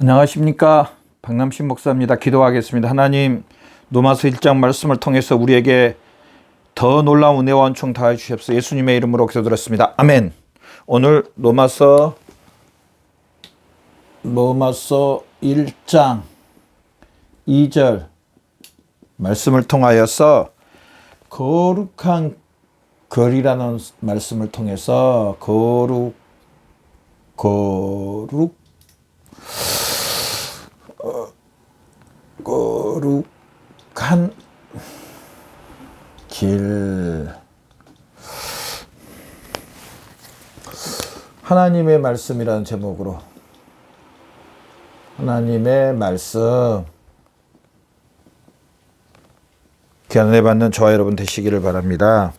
안녕하십니까, 박남신 목사입니다. 기도하겠습니다. 하나님, 로마서 1장 말씀을 통해서 우리에게 더 놀라운 은혜와 은총 다해 주시옵소서. 예수님의 이름으로 기도드렸습니다. 아멘. 오늘 로마서 1장 2절 말씀을 통하여서 거룩한 거리라는 말씀을 통해서 거룩한 길, 하나님의 말씀이라는 제목으로 하나님의 말씀 귀한 은혜 받는 저와 여러분 되시기를 바랍니다.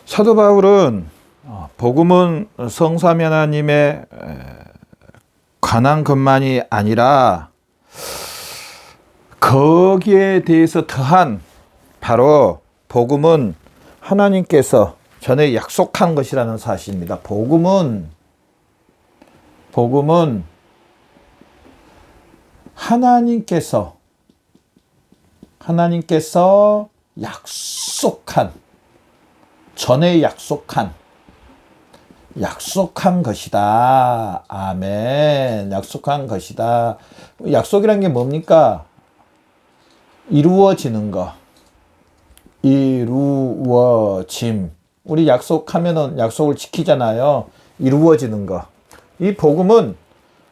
사도 바울은 복음은 성삼위 하나님의 관한 것만이 아니라 거기에 대해서 더한 바로 복음은 하나님께서 전에 약속한 것이라는 사실입니다. 복음은 하나님께서 약속한, 전에 약속한 것이다. 아멘. 약속한 것이다. 약속이란 게 뭡니까? 이루어지는 거. 이루어짐. 우리 약속하면은 약속을 지키잖아요. 이루어지는 거. 이 복음은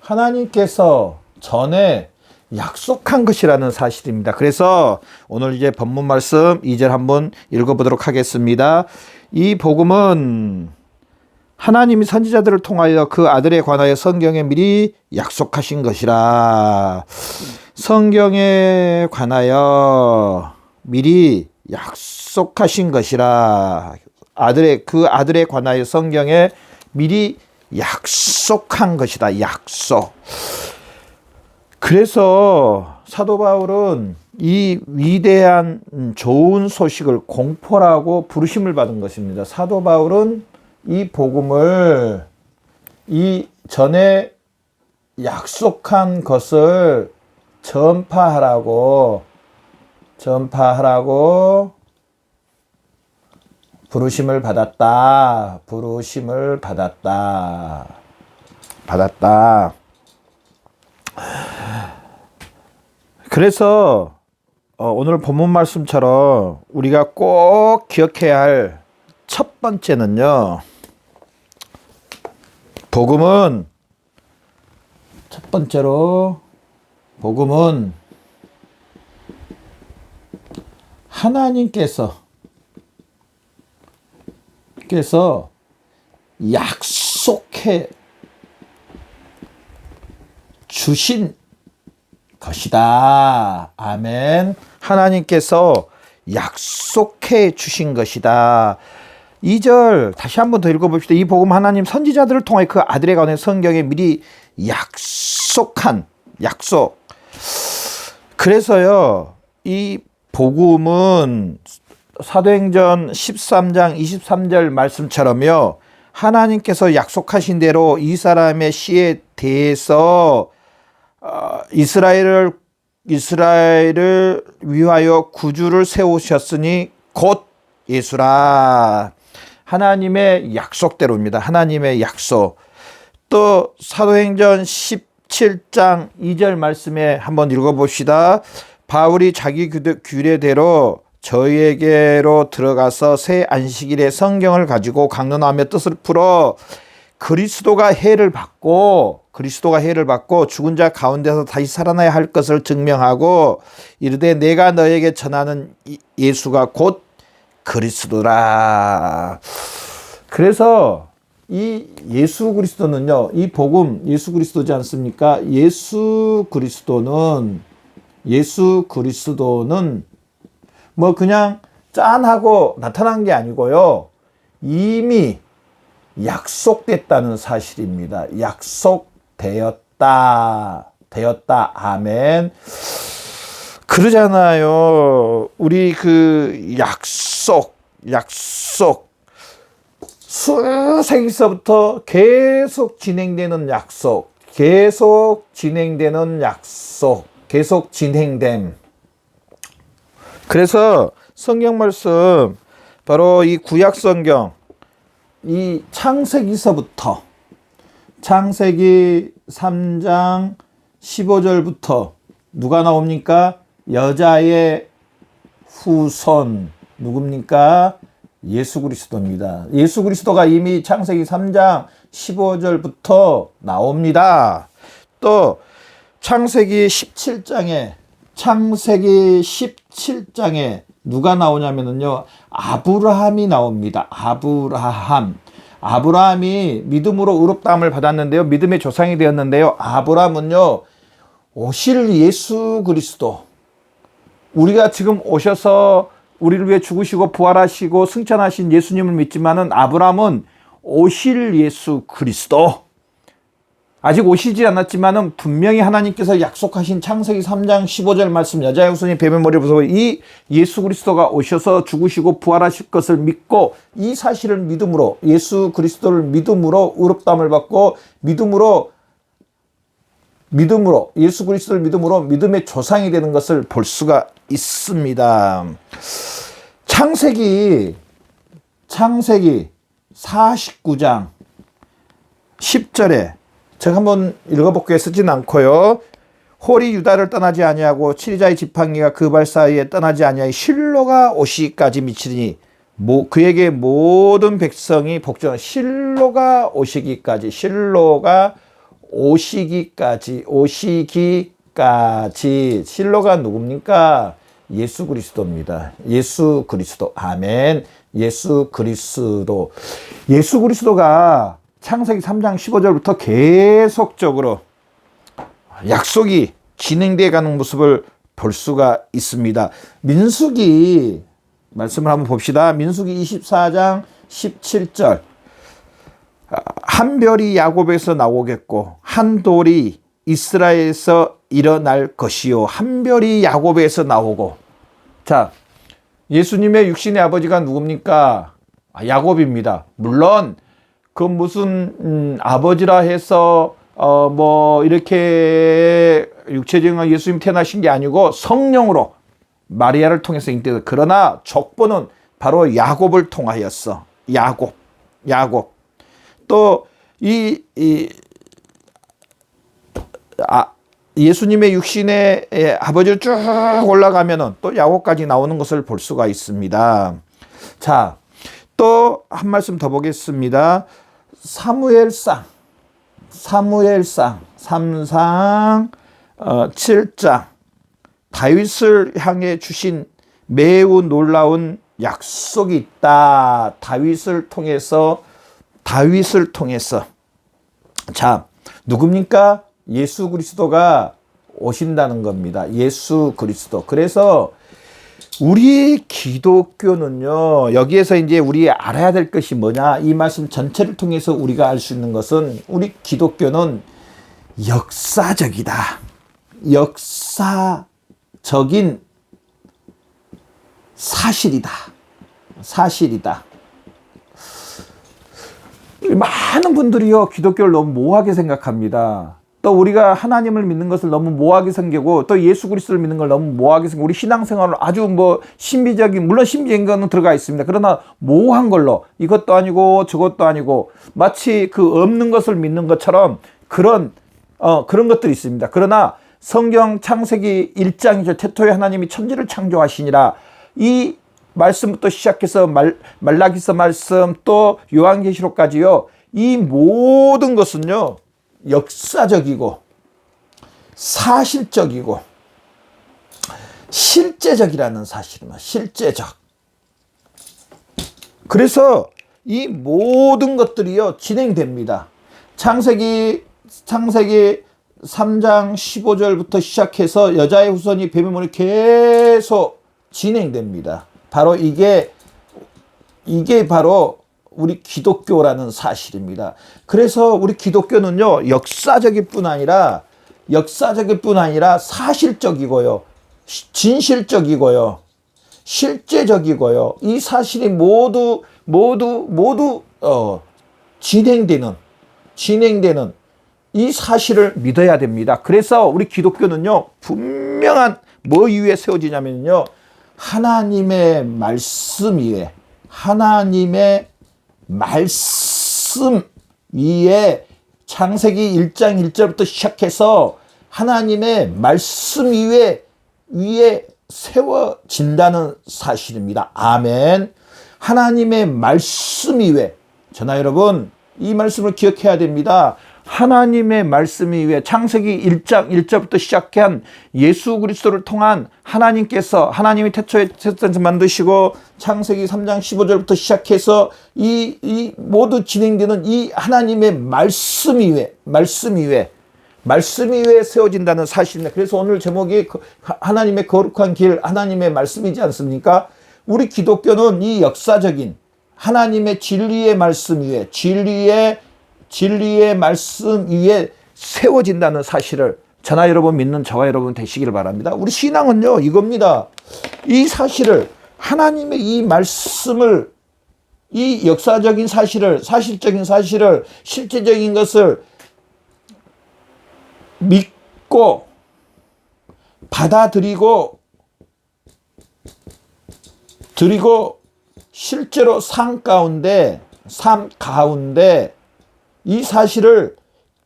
하나님께서 전에 약속한 것이라는 사실입니다. 그래서 오늘 이제 본문 말씀 2절 한번 읽어보도록 하겠습니다. 이 복음은 하나님이 선지자들을 통하여 그 아들에 관하여 성경에 미리 약속하신 것이라. 성경에 관하여 미리 약속하신 것이라. 그 아들에 관하여 성경에 미리 약속한 것이다. 약속. 그래서 사도 바울은 이 위대한 좋은 소식을 공포라고 부르심을 받은 것입니다. 사도 바울은 이 복음을 이 전에 약속한 것을 전파하라고 부르심을 받았다. 그래서 오늘 본문 말씀처럼 우리가 꼭 기억해야 할 첫 번째는요. 첫 번째로 복음은 하나님께서 약속해 주신 것이다. 아멘. 하나님께서 약속해 주신 것이다. 2절 다시 한번 더 읽어봅시다. 이 복음 하나님 선지자들을 통해 그 아들에 관해 성경에 미리 약속한 약속. 그래서요, 이 복음은 사도행전 13장 23절 말씀처럼요, 하나님께서 약속하신 대로 이 사람의 씨에 대해서 이스라엘을 위하여 구주를 세우셨으니 곧 예수라. 하나님의 약속대로입니다. 하나님의 약속. 또 사도행전 17장 2절 말씀에 한번 읽어봅시다. 바울이 자기 규례대로 저희에게로 들어가서 새 안식일에 성경을 가지고 강론하며 뜻을 풀어 그리스도가 해를 받고 죽은 자 가운데서 다시 살아나야 할 것을 증명하고 이르되 내가 너에게 전하는 예수가 곧 그리스도라. 그래서 이 예수 그리스도는요, 이 복음 예수 그리스도지 않습니까? 예수 그리스도는 뭐 그냥 짠하고 나타난 게 아니고요, 이미 약속됐다는 사실입니다. 약속되었다. 아멘. 그러잖아요. 우리 그 약속 수세기서부터 계속 진행되는 약속, 계속 진행되는 약속, 계속 진행됨. 그래서 성경 말씀 바로 이 구약 성경 이 창세기서부터 창세기 3장 15절부터 누가 나옵니까? 여자의 후손 누굽니까? 예수 그리스도입니다. 예수 그리스도가 이미 창세기 3장 15절부터 나옵니다. 또 창세기 17장에 누가 나오냐면요. 아브라함이 나옵니다. 아브라함이 믿음으로 의롭다함을 받았는데요. 믿음의 조상이 되었는데요. 아브라함은요. 오실 예수 그리스도 우리가 지금 오셔서 우리를 위해 죽으시고 부활하시고 승천하신 예수님을 믿지만은 아브라함은 오실 예수 그리스도 아직 오시지 않았지만은 분명히 하나님께서 약속하신 창세기 3장 15절 말씀 여자의 후손이 뱀의 머리를 부수고 이 예수 그리스도가 오셔서 죽으시고 부활하실 것을 믿고 이 사실을 믿음으로 예수 그리스도를 믿음으로 의롭다함을 받고 믿음으로 예수 그리스도를 믿음으로 믿음의 조상이 되는 것을 볼 수가 있습니다. 창세기 49장 10절에 제가 한번 읽어볼게요. 쓰진 않고요. 홀이 유다를 떠나지 아니하고 치리자의 지팡이가 그 발 사이에 떠나지 아니하여 실로가 오시기까지 미치니 그에게 모든 백성이 복종하는 실로가 오시기까지 실로가 누굽니까? 예수 그리스도입니다. 예수 그리스도. 아멘. 예수 그리스도가 창세기 3장 15절부터 계속적으로 약속이 진행되어 가는 모습을 볼 수가 있습니다. 민수기 말씀을 한번 봅시다. 민수기 24장 17절. 한 별이 야곱에서 나오겠고 한 돌이 이스라엘에서 일어날 것이요. 한 별이 야곱에서 나오고. 자, 예수님의 육신의 아버지가 누굽니까? 야곱입니다. 물론 그 무슨 아버지라 해서 이렇게 육체적인 예수님 태어나신 게 아니고 성령으로 마리아를 통해서 잉태돼서 그러나 족보는 바로 야곱을 통하였어. 야곱. 또 예수님의 육신의 아버지를 쭉 올라가면은 또 야곱까지 나오는 것을 볼 수가 있습니다. 자, 또 한 말씀 더 보겠습니다. 사무엘상 3상 7장 다윗을 향해 주신 매우 놀라운 약속이 있다. 다윗을 통해서 자, 누굽니까? 예수 그리스도가 오신다는 겁니다. 예수 그리스도. 그래서 우리 기독교는요, 여기에서 이제 우리 알아야 될 것이 뭐냐? 이 말씀 전체를 통해서 우리가 알 수 있는 것은 우리 기독교는 역사적이다. 역사적인 사실이다. 많은 분들이요, 기독교를 너무 모호하게 생각합니다. 또 우리가 하나님을 믿는 것을 너무 모호하게 생기고 또 예수 그리스도를 믿는 걸 너무 모호하게 생기고 우리 신앙생활을 아주 신비적인, 물론 신비적인 거는 들어가 있습니다. 그러나 모호한 걸로 이것도 아니고 저것도 아니고 마치 그 없는 것을 믿는 것처럼 그런 것들이 있습니다. 그러나 성경 창세기 1장이죠. 태초에 하나님이 천지를 창조하시니라. 이 말씀부터 시작해서 말라기서 말씀 또 요한계시록까지요. 이 모든 것은요. 역사적이고 사실적이고 실제적이라는 사실입니다. 실제적. 그래서 이 모든 것들이요 진행됩니다. 창세기 3장 15절부터 시작해서 여자의 후손이 뱀의 머리 계속 진행됩니다. 바로 이게 바로 우리 기독교라는 사실입니다. 그래서 우리 기독교는요, 역사적일 뿐 아니라 사실적이고요, 진실적이고요, 실제적이고요, 이 사실이 모두 진행되는 이 사실을 믿어야 됩니다. 그래서 우리 기독교는요, 분명한 뭐 위에 세워지냐면요, 하나님의 말씀 위에, 하나님의 말씀 위에 창세기 1장 1절부터 시작해서 하나님의 말씀 위에 세워진다는 사실입니다. 아멘. 하나님의 말씀 위에, 저나 여러분, 이 말씀을 기억해야 됩니다. 하나님의 말씀 위에 창세기 1장 1절부터 시작한 예수 그리스도를 통한 하나님께서, 하나님이 태초에 세상을 만드시고 창세기 3장 15절부터 시작해서 이 모두 진행되는 이 하나님의 말씀 위에 세워진다는 사실입니다. 그래서 오늘 제목이 하나님의 거룩한 길, 하나님의 말씀이지 않습니까? 우리 기독교는 이 역사적인 하나님의 진리의 말씀 위에, 진리의 말씀 위에 세워진다는 사실을 저나 여러분 믿는 저와 여러분 되시기를 바랍니다. 우리 신앙은요, 이겁니다. 이 사실을, 하나님의 이 말씀을, 이 역사적인 사실을, 사실적인 사실을, 실제적인 것을 믿고 받아들이고 실제로 삶 가운데 이 사실을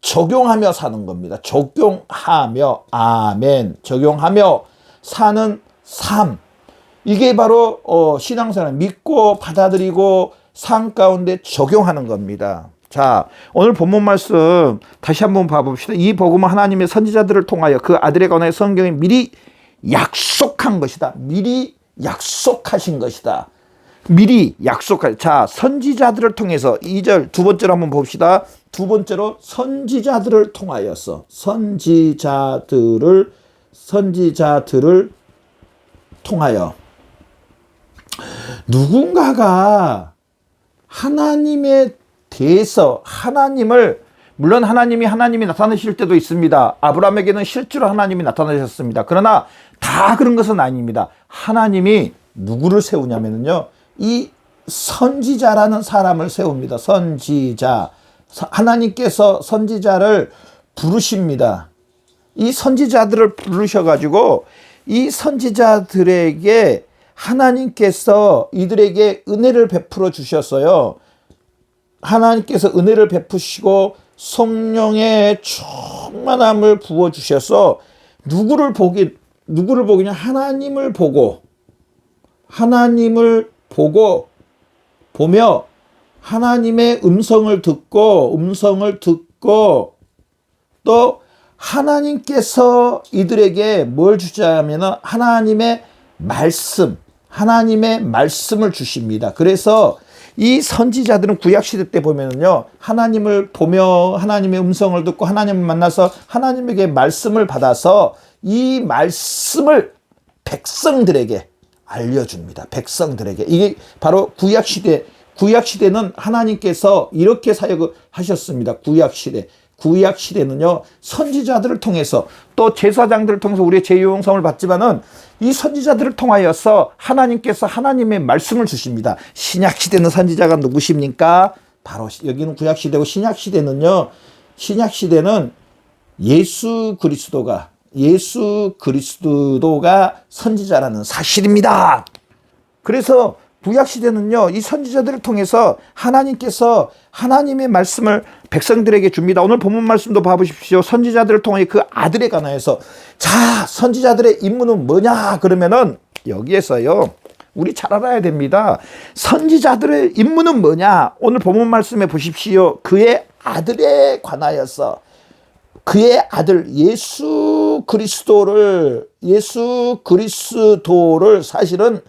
적용하며 사는 겁니다. 적용하며, 아멘. 적용하며 사는 삶. 이게 바로 신앙생활, 믿고 받아들이고 삶 가운데 적용하는 겁니다. 자, 오늘 본문 말씀 다시 한번 봐봅시다. 이 복음은 하나님의 선지자들을 통하여 그 아들에 관하여 성경에 미리 약속한 것이다. 미리 약속하신 것이다. 미리 약속할. 자, 선지자들을 통해서 2절 두 번째로 한번 봅시다. 두 번째로 선지자들을 통하여서, 선지자들을 통하여 누군가가 하나님에 대해서, 물론 하나님이 나타나실 때도 있습니다. 아브라함에게는 실제로 하나님이 나타나셨습니다. 그러나 다 그런 것은 아닙니다. 하나님이 누구를 세우냐면요, 이 선지자라는 사람을 세웁니다. 선지자. 하나님께서 선지자를 부르십니다. 이 선지자들을 부르셔가지고 이 선지자들에게 하나님께서 이들에게 은혜를 베풀어 주셨어요. 하나님께서 은혜를 베푸시고 성령의 충만함을 부어 주셔서 누구를 보기냐? 하나님을 보며 하나님의 음성을 듣고 또 하나님께서 이들에게 뭘 주자면 하나님의 말씀을 주십니다. 그래서 이 선지자들은 구약시대 때 보면은요, 하나님을 보며 하나님의 음성을 듣고 하나님을 만나서 하나님에게 말씀을 받아서 이 말씀을 백성들에게 알려줍니다. 백성들에게. 이게 바로 구약시대는 하나님께서 이렇게 사역을 하셨습니다. 구약시대는요, 선지자들을 통해서 또 제사장들을 통해서 우리의 제용성을 받지만은 이 선지자들을 통하여서 하나님께서 하나님의 말씀을 주십니다. 신약시대는 선지자가 누구십니까? 바로 여기는 구약시대고, 신약시대는 예수 그리스도가 선지자라는 사실입니다. 그래서 구약시대는요, 이 선지자들을 통해서 하나님께서 하나님의 말씀을 백성들에게 줍니다. 오늘 본문 말씀도 봐보십시오. 선지자들을 통해 그 아들에 관하여서. 자, 선지자들의 임무는 뭐냐? 그러면은 여기에서요, 우리 잘 알아야 됩니다. 선지자들의 임무는 뭐냐? 오늘 본문 말씀에 보십시오. 그의 아들에 관하여서, 그의 아들 예수 그리스도를 사실은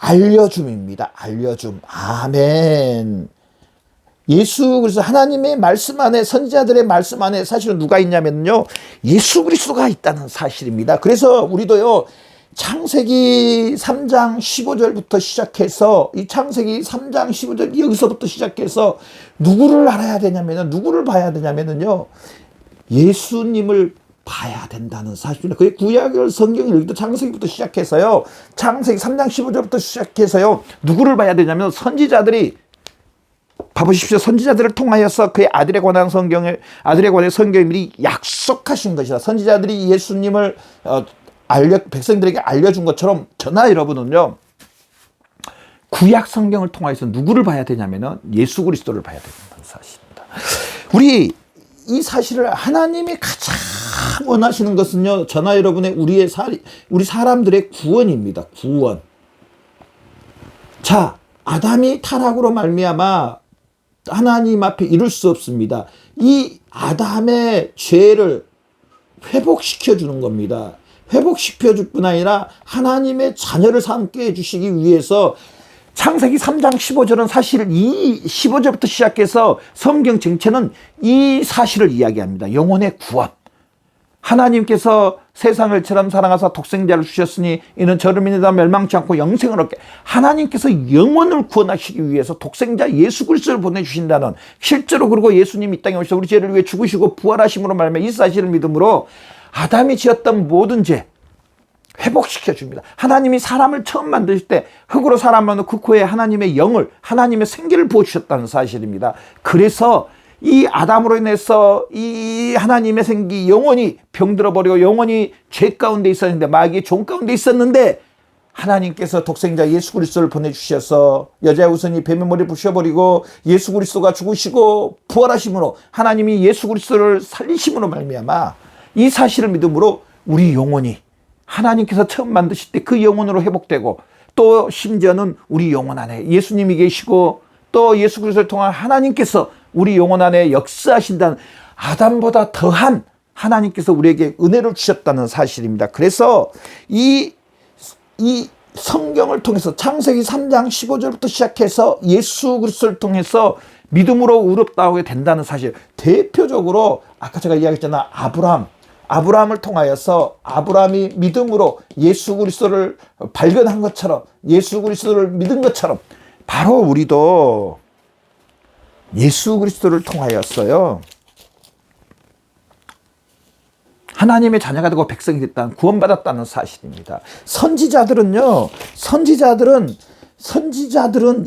알려줌입니다. 알려줌. 아멘. 예수 그리스도, 하나님의 말씀 안에, 선지자들의 말씀 안에 사실은 누가 있냐면요, 예수 그리스도가 있다는 사실입니다. 그래서 우리도요, 창세기 3장 15절부터 시작해서, 이 창세기 3장 15절 여기서부터 시작해서 누구를 알아야 되냐면요, 누구를 봐야 되냐면요, 예수님을 봐야 된다는 사실입니다. 그게 구약을 성경을 읽도 창세기부터 시작해서요, 창세기 3장 15절부터 시작해서요, 누구를 봐야 되냐면 선지자들이 봐보십시오. 선지자들을 통하여서 그의 아들에 관한 성경에 미리 약속하신 것이다. 선지자들이 예수님을 백성들에게 알려준 것처럼 저나 여러분은요, 구약 성경을 통해서 누구를 봐야 되냐면은 예수 그리스도를 봐야 된다는 사실입니다. 우리 이 사실을 하나님이 가장 원하시는 것은요, 저나 여러분의 우리 사람들의 구원입니다. 구원. 자, 아담이 타락으로 말미암아 하나님 앞에 이룰 수 없습니다. 이 아담의 죄를 회복시켜 주는 겁니다. 회복시켜 줄 뿐 아니라 하나님의 자녀를 삼게 해주시기 위해서 창세기 3장 15절은 사실 이 15절부터 시작해서 성경 전체는 이 사실을 이야기합니다. 영혼의 구원. 하나님께서 세상을 처럼 사랑하사 독생자를 주셨으니 이는 저를 믿는 멸망치 않고 영생을 얻게. 하나님께서 영혼을 구원하시기 위해서 독생자 예수 그리스도를 보내주신다는, 실제로 그리고 예수님이 이 땅에 오셔서 우리 죄를 위해 죽으시고 부활하심으로 말미암아 이 사실을 믿음으로 아담이 지었던 모든 죄 회복시켜 줍니다. 하나님이 사람을 처음 만드실 때 흙으로 사람을 만들고 그 코에 하나님의 영을, 하나님의 생기를 부어주셨다는 사실입니다. 그래서 이 아담으로 인해서 이 하나님의 생기, 영혼이 병들어 버리고 영혼이 죄 가운데 있었는데, 마귀의 종 가운데 있었는데, 하나님께서 독생자 예수 그리스도를 보내주셔서 여자의 우선이 뱀의 머리를 부셔버리고 예수 그리스도가 죽으시고 부활하심으로 하나님이 예수 그리스도를 살리심으로 말미암아 이 사실을 믿음으로 우리 영혼이 하나님께서 처음 만드실 때 그 영혼으로 회복되고, 또 심지어는 우리 영혼 안에 예수님이 계시고 또 예수 그리스도를 통한 하나님께서 우리 영혼 안에 역사하신다는, 아담보다 더한 하나님께서 우리에게 은혜를 주셨다는 사실입니다. 그래서 이 성경을 통해서 창세기 3장 15절부터 시작해서 예수 그리스도를 통해서 믿음으로 의롭다하게 된다는 사실, 대표적으로 아까 제가 이야기했잖아, 아브라함을 통하여서 아브라함이 믿음으로 예수 그리스도를 발견한 것처럼, 예수 그리스도를 믿은 것처럼 바로 우리도 예수 그리스도를 통하여서요 하나님의 자녀가 되고 백성이 됐다는, 구원받았다는 사실입니다. 선지자들은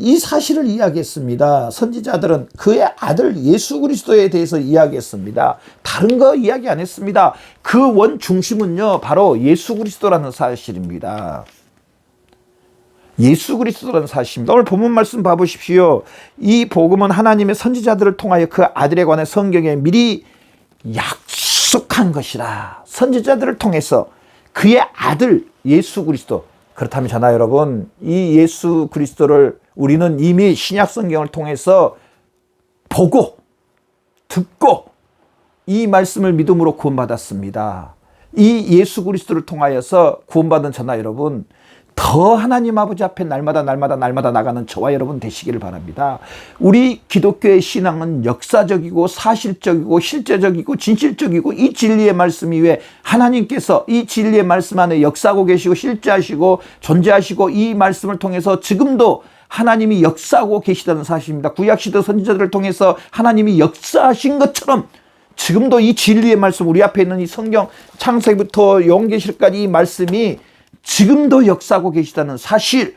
이 사실을 이야기했습니다. 선지자들은 그의 아들 예수 그리스도에 대해서 이야기했습니다. 다른 거 이야기 안 했습니다. 그 원 중심은요 바로 예수 그리스도라는 사실입니다. 예수 그리스도라는 사실입니다. 오늘 본문 말씀 봐보십시오. 이 복음은 하나님의 선지자들을 통하여 그 아들에 관해 성경에 미리 약속한 것이라. 선지자들을 통해서 그의 아들 예수 그리스도. 그렇다면 저나 여러분, 이 예수 그리스도를 우리는 이미 신약 성경을 통해서 보고 듣고 이 말씀을 믿음으로 구원받았습니다. 이 예수 그리스도를 통하여서 구원받은 저나 여러분, 더 하나님 아버지 앞에 날마다 나가는 저와 여러분 되시기를 바랍니다. 우리 기독교의 신앙은 역사적이고 사실적이고 실제적이고 진실적이고, 이 진리의 말씀 이외에 하나님께서 이 진리의 말씀 안에 역사하고 계시고 실제하시고 존재하시고 이 말씀을 통해서 지금도 하나님이 역사하고 계시다는 사실입니다. 구약시대 선지자들을 통해서 하나님이 역사하신 것처럼 지금도 이 진리의 말씀, 우리 앞에 있는 이 성경 창세기부터 요한계시록까지 이 말씀이 지금도 역사하고 계시다는 사실,